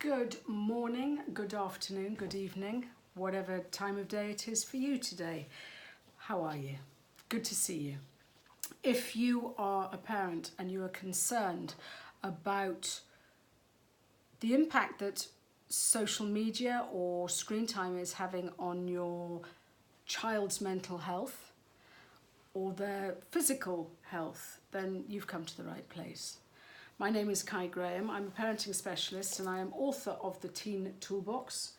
Good morning, good afternoon, good evening, whatever time of day it is for you today. How are you? Good to see you. If you are a parent and you are concerned about the impact that social media or screen time is having on your child's mental health or their physical health, then you've come to the right place. My name is Cai Graham. I'm a parenting specialist and I am author of the Teen Toolbox.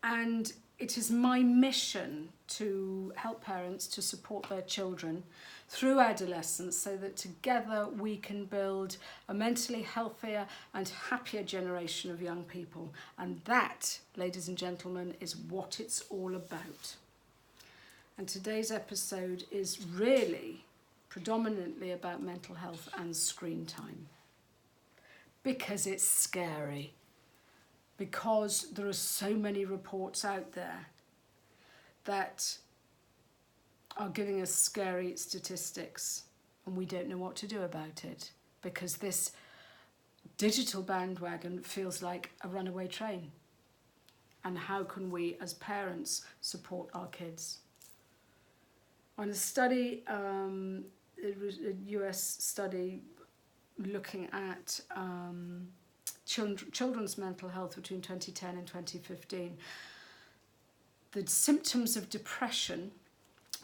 And it is my mission to help parents to support their children through adolescence so that together we can build a mentally healthier and happier generation of young people. And that, ladies and gentlemen, is what it's all about. And today's episode is really predominantly about mental health and screen time. Because it's scary. Because there are so many reports out there that are giving us scary statistics and we don't know what to do about it because this digital bandwagon feels like a runaway train. And how can we as parents support our kids? On a study, it was a US study looking at children's mental health between 2010 and 2015, the symptoms of depression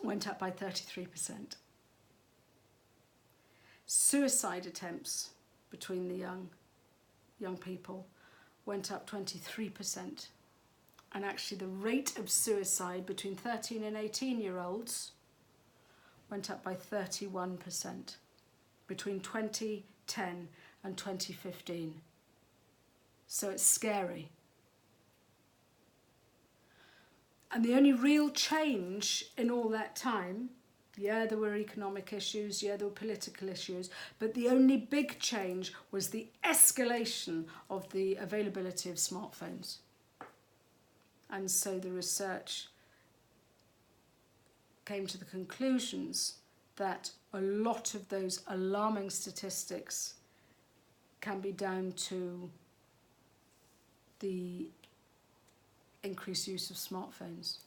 went up by 33%. Suicide attempts between the young people went up 23%. And actually the rate of suicide between 13 and 18-year-olds went up by 31% between 2010 and 2015. So it's scary. And the only real change in all that time, yeah, there were economic issues, yeah, there were political issues, but the only big change was the escalation of the availability of smartphones. And so the research came to the conclusions that a lot of those alarming statistics can be down to the increased use of smartphones.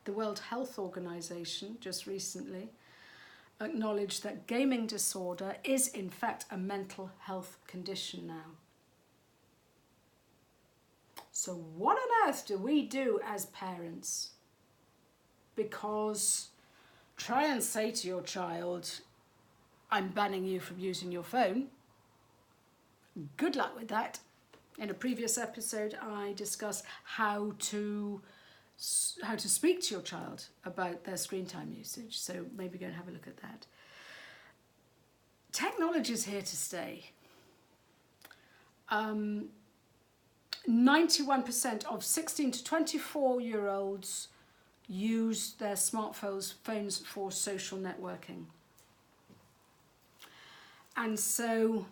The World Health Organization just recently acknowledged that gaming disorder is in fact a mental health condition now. So what on earth do we do as parents? Because try and say to your child, I'm banning you from using your phone. Good luck with that. In a previous episode, I discussed how to speak to your child about their screen time usage. So maybe go and have a look at that. Technology is here to stay. 91% of 16 to 24-year-olds use their smartphones for social networking. And so,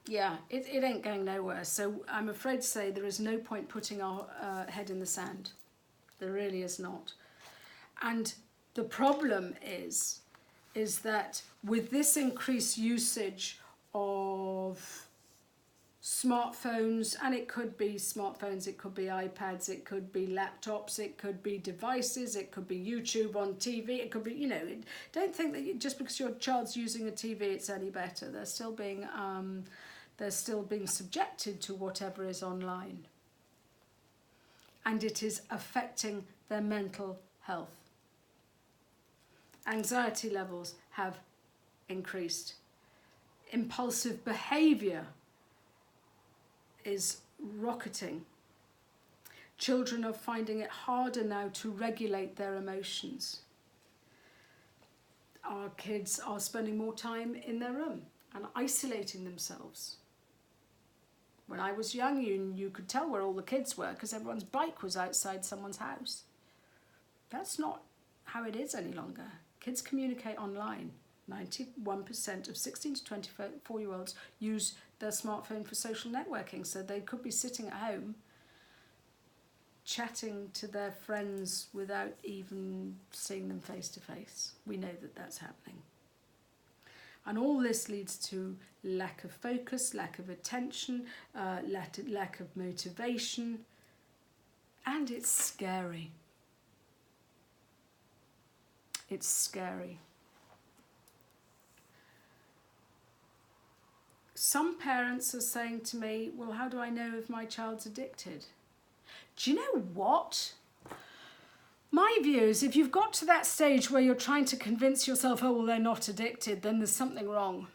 yeah, it ain't going nowhere. So I'm afraid to say there is no point putting our head in the sand. There really is not. And the problem is that with this increased usage of smartphones, and it could be smartphones, it could be iPads, it could be laptops, it could be devices, it could be YouTube on TV, it could be, don't think that just because your child's using a TV it's any better. They're still being subjected to whatever is online. And it is affecting their mental health. Anxiety levels have increased. Impulsive behaviour is rocketing. Children are finding it harder now to regulate their emotions. Our kids are spending more time in their room and isolating themselves. When I was young, you could tell where all the kids were because everyone's bike was outside someone's house. That's not how it is any longer. Kids communicate online. 91% of 16 to 24-year-olds use their smartphone for social networking. So they could be sitting at home chatting to their friends without even seeing them face to face. We know that that's happening. And all this leads to lack of focus, lack of attention, lack of motivation, and it's scary. It's scary. Some parents are saying to me, well, how do I know if my child's addicted? Do you know what? My view is if you've got to that stage where you're trying to convince yourself, oh, well, they're not addicted, then there's something wrong.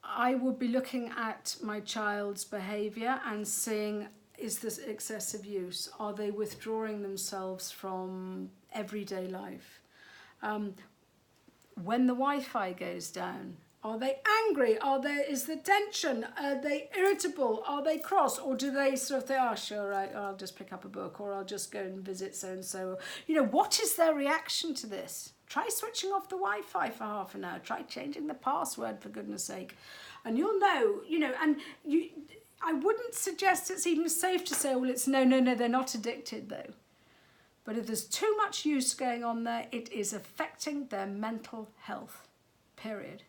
I would be looking at my child's behaviour and seeing, is this excessive use? Are they withdrawing themselves from everyday life? When the Wi-Fi goes down, are they angry? Is there tension? Are they irritable? Are they cross? Or do they sort of think, oh, sure, right, I'll just pick up a book, or I'll just go and visit so-and-so. You know, what is their reaction to this? Try switching off the Wi-Fi for half an hour. Try changing the password, for goodness sake. And you'll know, you know, I wouldn't suggest it's even safe to say, well, it's no, they're not addicted though. But if there's too much use going on there, it is affecting their mental health, period.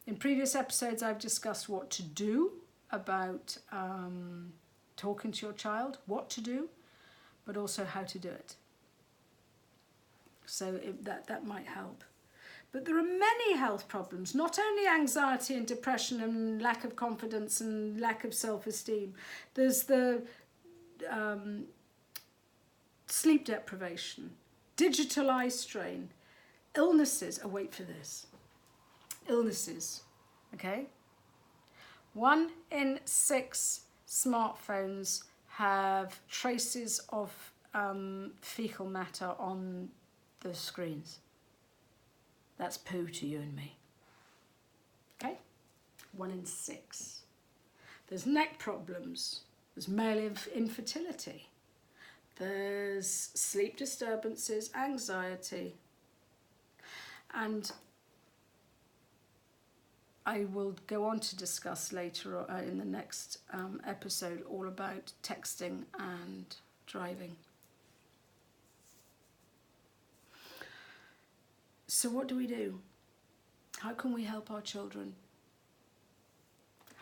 In previous episodes, I've discussed what to do about talking to your child, what to do, but also how to do it. So that might help. But there are many health problems, not only anxiety and depression and lack of confidence and lack of self-esteem. There's the sleep deprivation, digital eye strain, illnesses. Oh, wait for this. Illnesses, okay? 1 in 6 smartphones have traces of fecal matter on the screens. That's poo to you and me, okay? 1 in 6. There's neck problems, there's male infertility, there's sleep disturbances, anxiety, and I will go on to discuss later in the next episode all about texting and driving. So what do we do? How can we help our children?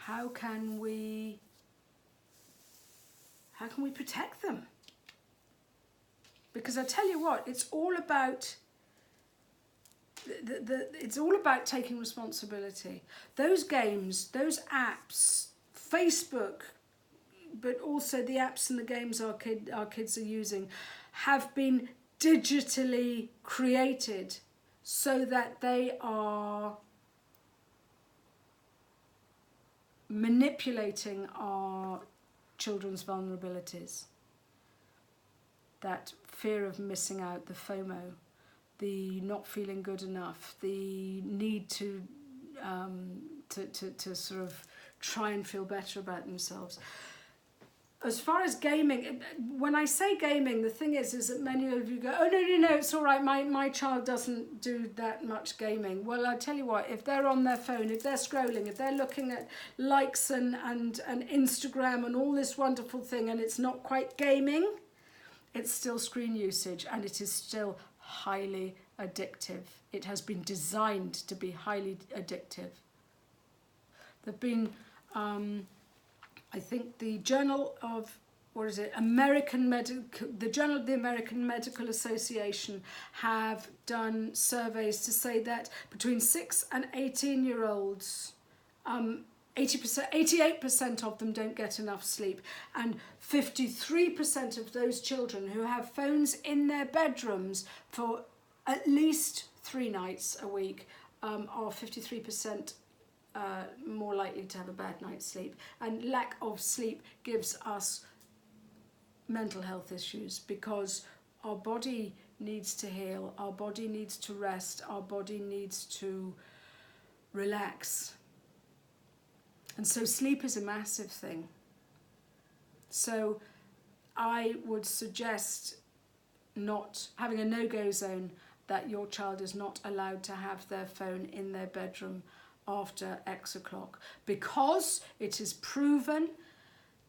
How can we protect them? Because I tell you what, it's all about it's all about taking responsibility. Those games, those apps, Facebook, but also the apps and the games our kids are using have been digitally created so that they are manipulating our children's vulnerabilities. That fear of missing out, the FOMO, the not feeling good enough, the need to sort of try and feel better about themselves. As far as gaming, when I say gaming, the thing is that many of you go, oh, no, it's all right, my child doesn't do that much gaming. Well, I tell you what, if they're on their phone, if they're scrolling, if they're looking at likes and Instagram and all this wonderful thing, and it's not quite gaming, it's still screen usage, and it is still highly addictive. It has been designed to be highly addictive. There've been, I think the Journal of, the Journal of the American Medical Association have done surveys to say that between 6 and 18-year-olds, 88% of them don't get enough sleep, and 53% of those children who have phones in their bedrooms for at least 3 nights a week are 53% more likely to have a bad night's sleep. And lack of sleep gives us mental health issues because our body needs to heal, our body needs to rest, our body needs to relax. And so sleep is a massive thing. So I would suggest not having a no-go zone, that your child is not allowed to have their phone in their bedroom after X o'clock, because it is proven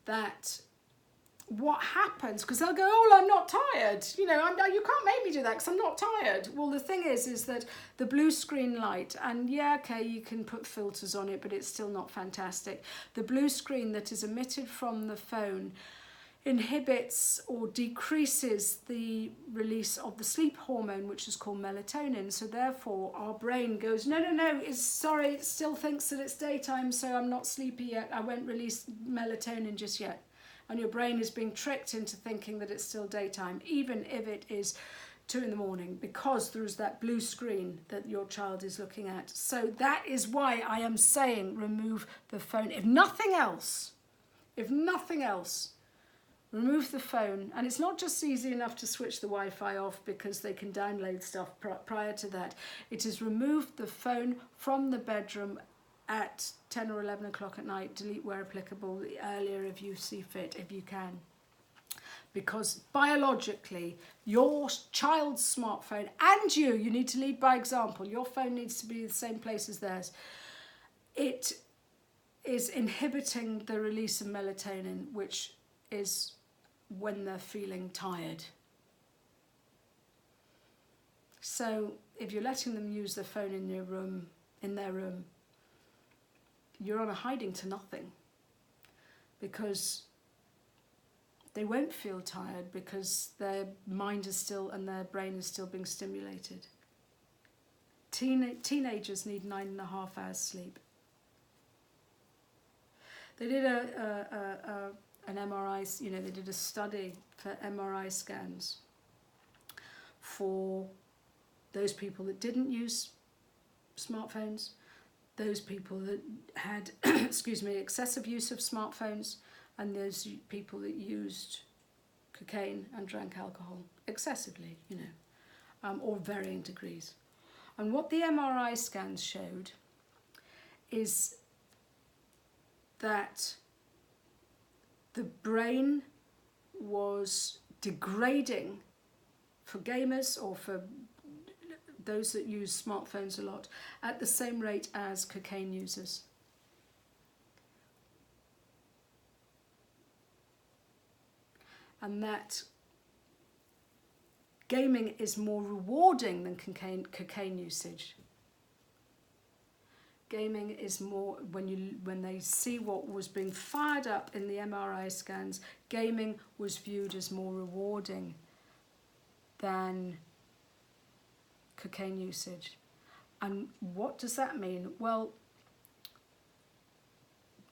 that what happens, because they'll go, oh, I'm not tired, you know, you can't make me do that because I'm not tired. Well, the thing is that the blue screen light, and yeah, okay, you can put filters on it, but it's still not fantastic. The blue screen that is emitted from the phone inhibits or decreases the release of the sleep hormone, which is called melatonin. So therefore our brain goes, no, sorry, it still thinks that it's daytime, so I'm not sleepy yet, I won't release melatonin just yet. And your brain is being tricked into thinking that it's still daytime, even if it is 2 in the morning, because there is that blue screen that your child is looking at. So that is why I am saying remove the phone. If nothing else, remove the phone. And it's not just easy enough to switch the Wi-Fi off because they can download stuff prior to that. It is remove the phone from the bedroom at 10 or 11 o'clock at night, delete where applicable, earlier if you see fit, if you can. Because biologically, your child's smartphone, and you need to lead by example, your phone needs to be the same place as theirs. It is inhibiting the release of melatonin, which is when they're feeling tired. So if you're letting them use their phone in their room, you're on a hiding to nothing, because they won't feel tired because their mind is still and their brain is still being stimulated. Teenagers need 9.5 hours sleep. They did an MRI, you know, they did a study for MRI scans for those people that didn't use smartphones, those people that had, excessive use of smartphones, and those people that used cocaine and drank alcohol excessively, you know, or varying degrees. And what the MRI scans showed is that the brain was degrading for gamers or for those that use smartphones a lot at the same rate as cocaine users. And that gaming is more rewarding than cocaine usage. Gaming is more, when they see what was being fired up in the MRI scans, gaming was viewed as more rewarding than cocaine usage. And what does that mean? Well,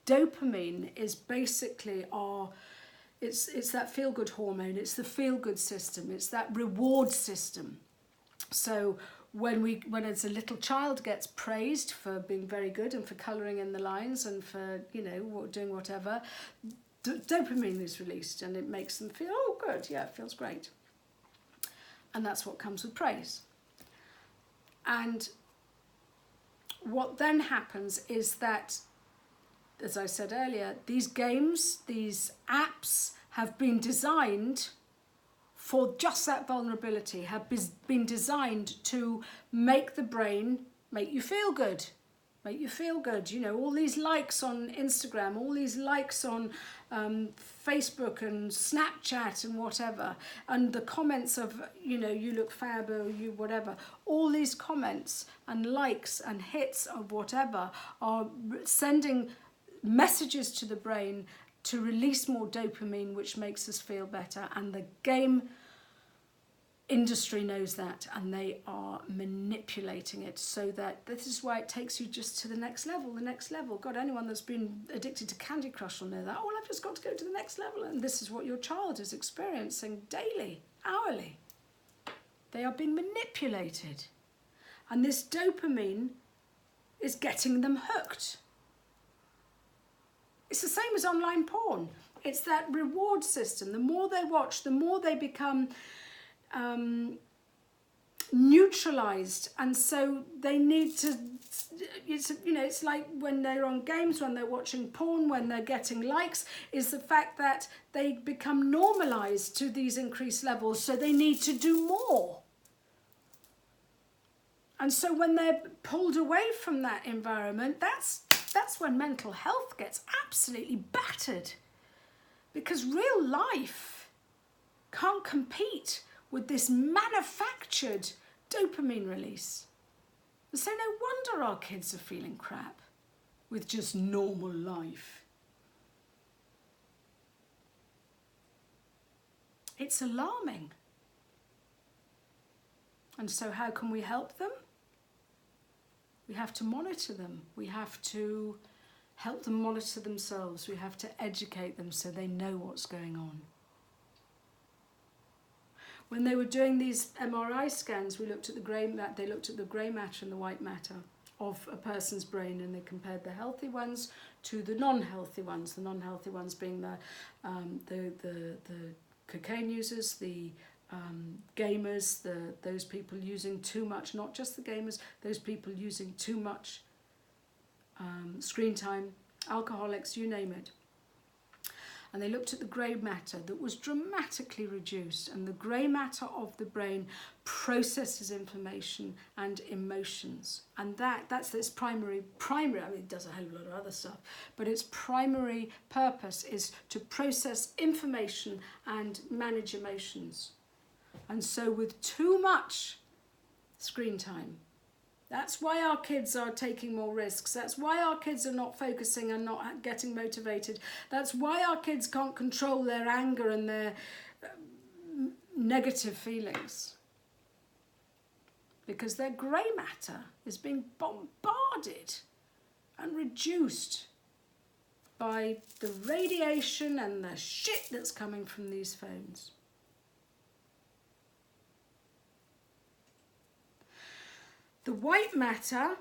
dopamine is basically it's that feel-good hormone, it's the feel-good system, it's that reward system. So when as a little child gets praised for being very good and for colouring in the lines and for, you know, doing whatever, dopamine is released and it makes them feel, oh good, yeah, it feels great. And that's what comes with praise. And what then happens is that, as I said earlier, these games, these apps have been designed for just that vulnerability, have been designed to make the brain make you feel good. You know, all these likes on Instagram, all these likes on Facebook and Snapchat and whatever, and the comments of, you know, you look fab or you whatever, all these comments and likes and hits of whatever are sending messages to the brain to release more dopamine, which makes us feel better. And the game industry knows that, and they are manipulating it so that this is why it takes you just to the next level. God, anyone that's been addicted to Candy Crush will know that. Oh, well, I've just got to go to the next level. And this is what your child is experiencing daily, hourly. They are being manipulated. And this dopamine is getting them hooked. It's the same as online porn. It's that reward system. The more they watch, the more they become neutralized, and so they need to, it's like when they're on games, when they're watching porn, when they're getting likes, is the fact that they become normalized to these increased levels, so they need to do more. And so when they're pulled away from that environment, that's when mental health gets absolutely battered. Because real life can't compete with this manufactured dopamine release. So no wonder our kids are feeling crap with just normal life. It's alarming. And so how can we help them? We have to monitor them. We have to help them monitor themselves. We have to educate them so they know what's going on. When they were doing these MRI scans, we looked at the grey matter. They looked at the grey matter and the white matter of a person's brain, and they compared the healthy ones to the non-healthy ones. The non-healthy ones being the cocaine users, the gamers, those people using too much, not just the gamers, those people using too much screen time, alcoholics, you name it. And they looked at the grey matter that was dramatically reduced, and the grey matter of the brain processes information and emotions, and that's its primary, I mean, it does a whole lot of other stuff, but its primary purpose is to process information and manage emotions. And so with too much screen time, that's why our kids are taking more risks. That's why our kids are not focusing and not getting motivated. That's why our kids can't control their anger and their negative feelings. Because their grey matter is being bombarded and reduced by the radiation and the shit that's coming from these phones. The white matter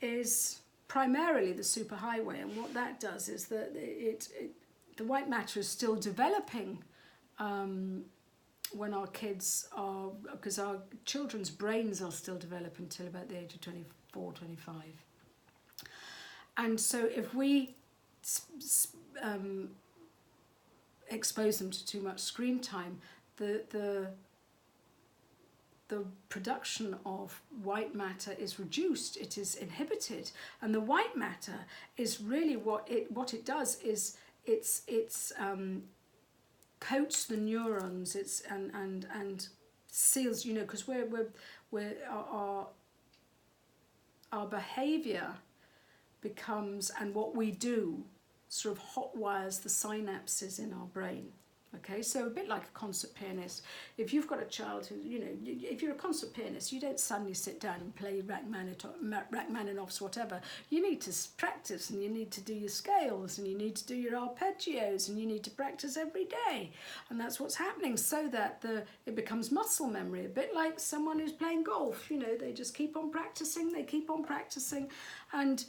is primarily the superhighway, and what that does is that the white matter is still developing when our kids are, because our children's brains are still developing until about the age of 24, 25. And so if we expose them to too much screen time, the production of white matter is reduced, it is inhibited, and the white matter is really what it does is it's coats the neurons, and seals, you know, because our behavior becomes, and what we do sort of hot wires the synapses in our brain. Okay, so a bit like a concert pianist. If you've got a child who, you know, if you're a concert pianist, you don't suddenly sit down and play Rachmaninoffs, whatever. You need to practice, and you need to do your scales, and you need to do your arpeggios, and you need to practice every day. And that's what's happening, so that it becomes muscle memory, a bit like someone who's playing golf. You know, they just keep on practicing, and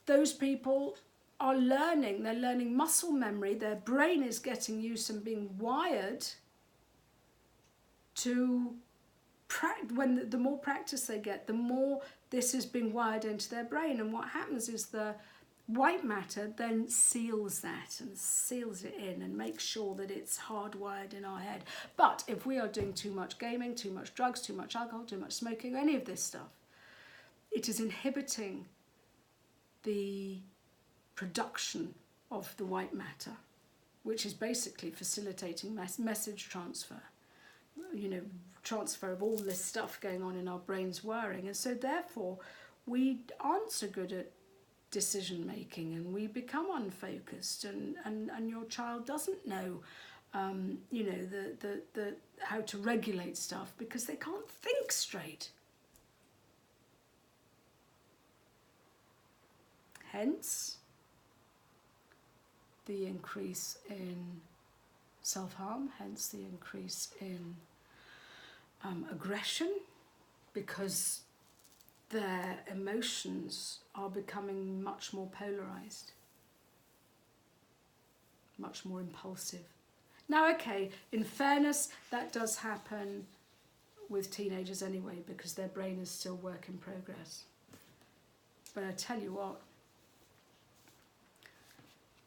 those people are learning, they're learning muscle memory, their brain is getting used and being wired to, the more practice they get, the more this is being wired into their brain. And what happens is the white matter then seals that and seals it in and makes sure that it's hardwired in our head. But if we are doing too much gaming, too much drugs, too much alcohol, too much smoking, any of this stuff, it is inhibiting the production of the white matter, which is basically facilitating message transfer, you know, transfer of all this stuff going on in our brains wiring. And so therefore we aren't so good at decision making, and we become unfocused, and your child doesn't know you know, the how to regulate stuff because they can't think straight. Hence the increase in self-harm, hence the increase in aggression, because their emotions are becoming much more polarized, much more impulsive. Now, okay, in fairness, that does happen with teenagers anyway, because their brain is still work in progress. But I tell you what,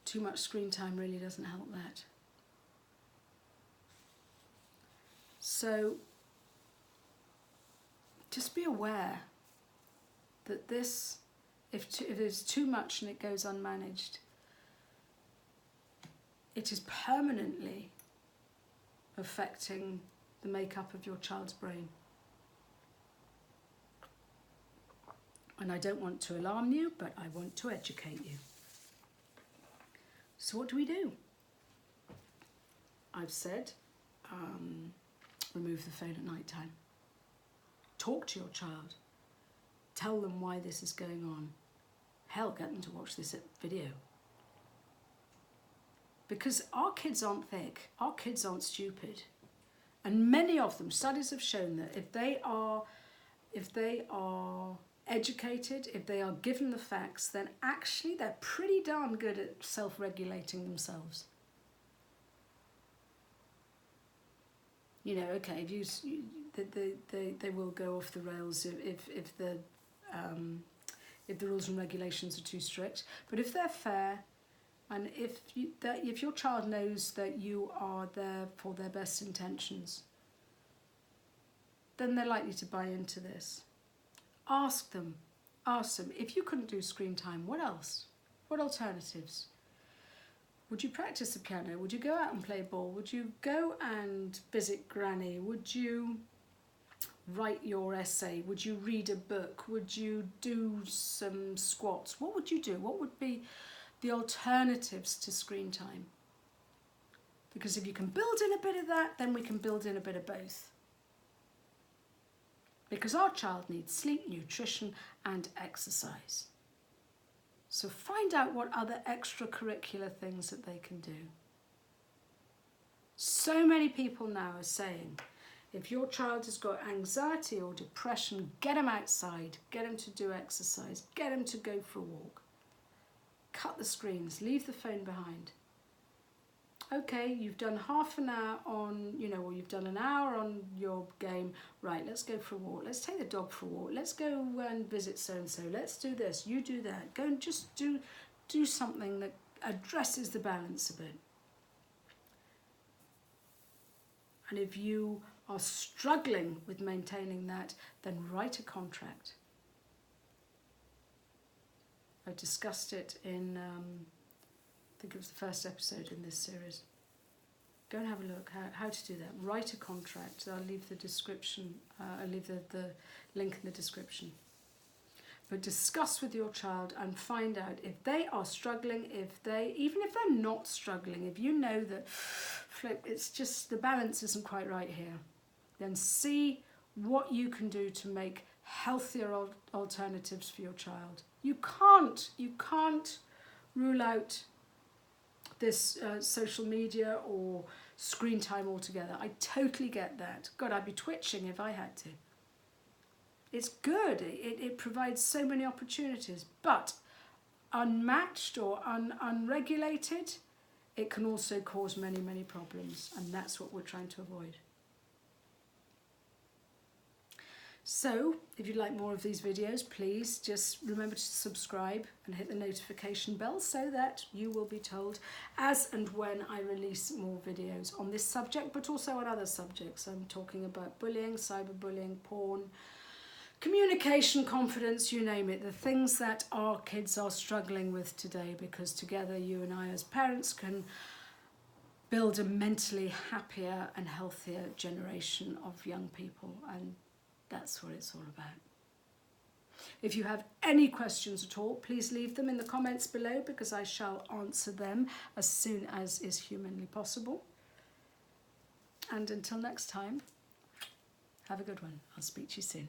too much screen time really doesn't help that. So just be aware that this, if there's too much and it goes unmanaged, it is permanently affecting the makeup of your child's brain. And I don't want to alarm you, but I want to educate you. So what do we do? I've said, remove the phone at night time. Talk to your child. Tell them why this is going on. Hell, get them to watch this video. Because our kids aren't thick. Our kids aren't stupid. And many of them, studies have shown that if they are educated, if they are given the facts, then actually they're pretty darn good at self-regulating themselves. You know, okay, they will go off the rails if the rules and regulations are too strict. But if they're fair, and if your child knows that you are there for their best intentions, then they're likely to buy into this. Ask them, if you couldn't do screen time, what else? What alternatives? Would you practice the piano? Would you go out and play ball? Would you go and visit Granny? Would you write your essay? Would you read a book? Would you do some squats? What would you do? What would be the alternatives to screen time? Because if you can build in a bit of that, then we can build in a bit of both. Because our child needs sleep, nutrition, and exercise. So find out what other extracurricular things that they can do. So many people now are saying, if your child has got anxiety or depression, get them outside, get them to do exercise, get them to go for a walk. Cut the screens, leave the phone behind. Okay, you've done half an hour on, or you've done an hour on your game. Right, let's go for a walk. Let's take the dog for a walk. Let's go and visit so-and-so. Let's do this. You do that. Go and just do something that addresses the balance a bit. And if you are struggling with maintaining that, then write a contract. I discussed it in... I think it was the first episode in this series. Go and have a look how to do that. Write a contract. I'll leave the description. I'll leave the link in the description. But discuss with your child and find out if they are struggling. Even if they're not struggling, if you know that it's just the balance isn't quite right here, then see what you can do to make healthier alternatives for your child. You can't rule out this social media or screen time altogether. I totally get that. God, I'd be twitching if I had to. It's good. It provides so many opportunities. But unmatched or unregulated, it can also cause many, many problems. And that's what we're trying to avoid. So, if you'd like more of these videos, please just remember to subscribe and hit the notification bell so that you will be told as and when I release more videos on this subject, but also on other subjects. I'm talking about bullying, cyberbullying, porn, communication, confidence, you name it. The things that our kids are struggling with today, because together you and I as parents can build a mentally happier and healthier generation of young people. And that's what it's all about. If you have any questions at all, please leave them in the comments below, because I shall answer them as soon as is humanly possible. And until next time, have a good one. I'll speak to you soon.